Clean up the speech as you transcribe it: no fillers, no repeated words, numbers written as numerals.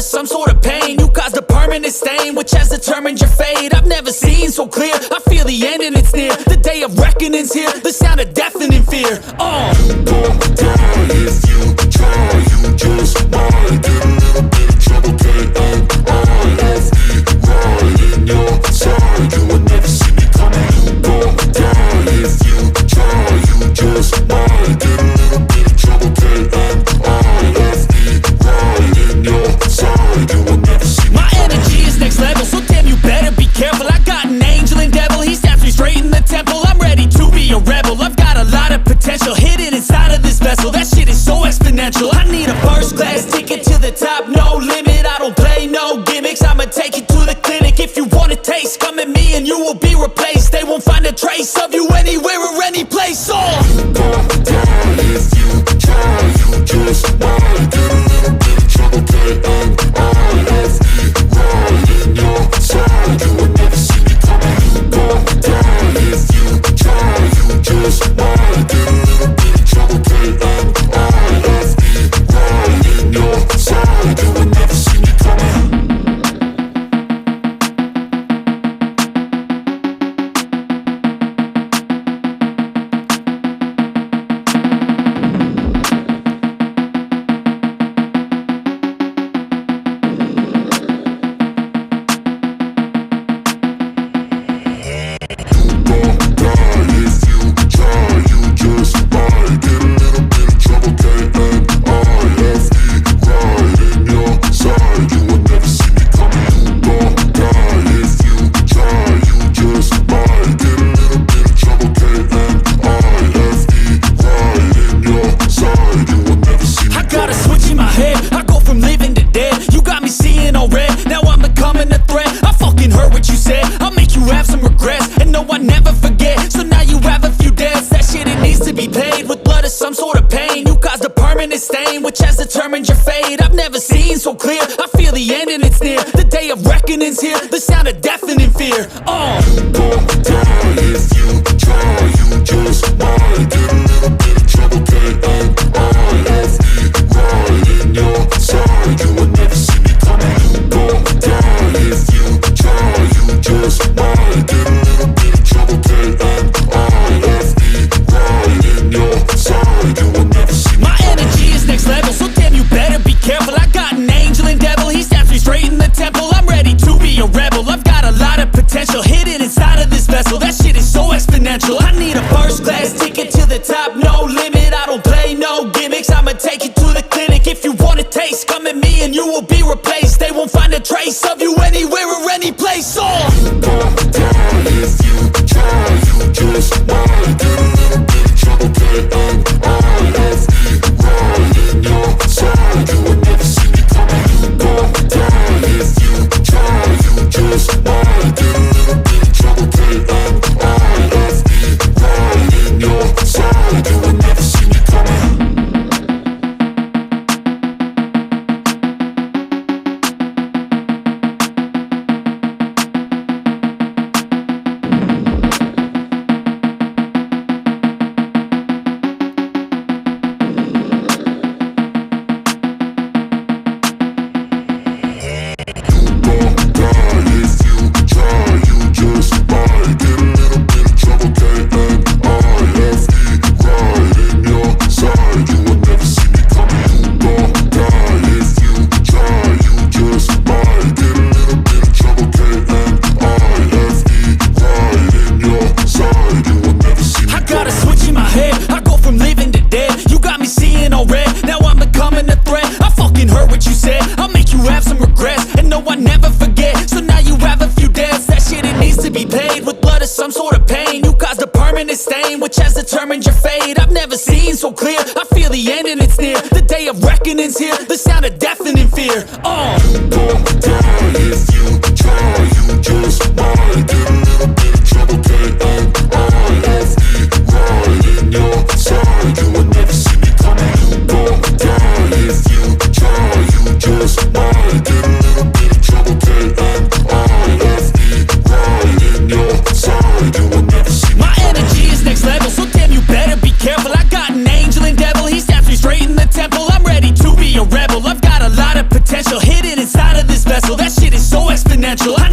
of some sort of pain. You caused a permanent stain, which has determined your fate. I've never seen so clear, I feel the end and it's near. The day of reckoning's here, the sound of deafening fear. You gon' die if you try, you just might get a little bit of trouble, K-N-I-F-E, right in your side, you will never see me coming. You gon' die if you try, you just might get a little bit of trouble, K-N-I-F-E, right in your side, you will never see me. My energy is next level, so damn you better be careful. I got an angel and devil, he stabs me straight in the temple. I'm ready to be a rebel, I've got a lot of potential hidden inside of this vessel. That shit is so exponential. I need a first class ticket to the top, no limit. I don't play no gimmicks, I'ma take you to the clinic. If you want a taste, come at me and you will be replaced. They won't find a trace of you anywhere or any place. You gon' die if you try, you just might get a little bit of trouble, K-N-I-F-E, right in your side, you will never see me coming. You gon' die if you try, you just might get a little bit of trouble, K-N-I-F-E, right in your side, you will never see me coming. Stain, which has determined your fate. I've never seen so clear, I feel the end and it's near. The day of reckoning's here, the sound of deafening fear. You gon' die if you try, you just might get a little bit of trouble, K-N-I-F-E, right in your side, you will never see me coming. You gon' die if you try, you just might get a little bit of trouble, K-N-I-F-E, right in your side, you will never see me. My energy is next level, so damn you better be careful. I got an angel and devil, he stabs me straight in the temple. I'm ready to be a rebel, I've got a lot of potential hidden inside of this vessel. That shit is so exponential. I need a first class ticket to the top, no limit. I don't play no gimmicks, I'ma take you to the clinic. If you want a taste, come at me and you will be replaced. They won't find a trace of you anywhere or any place. You gon' die if you try, you just might get a little bit of trouble, K-N-I-F-E, right in your side, you will never see me coming. You gon' die if you try, you just might get a little bit of trouble, K-N-I-F-E, right in your side, you will never see me coming. Stain, which has determined your fate. I've never seen so clear, I feel the end and it's near. The day of reckoning's here, the sound of deafening fear. You gon' die if you try, you just might get a little bit of trouble, K-N-I-F-E, right in your side, you will never see me coming. You gon' die if you try, you just might get a little bit of trouble, K-N-I-F-E, right in your side, you will never see me. My energy is next level, so damn you better be careful. I got an angel and devil, he stabs me straight in the temple. I'm ready to be a rebel, I've got a lot exponential. I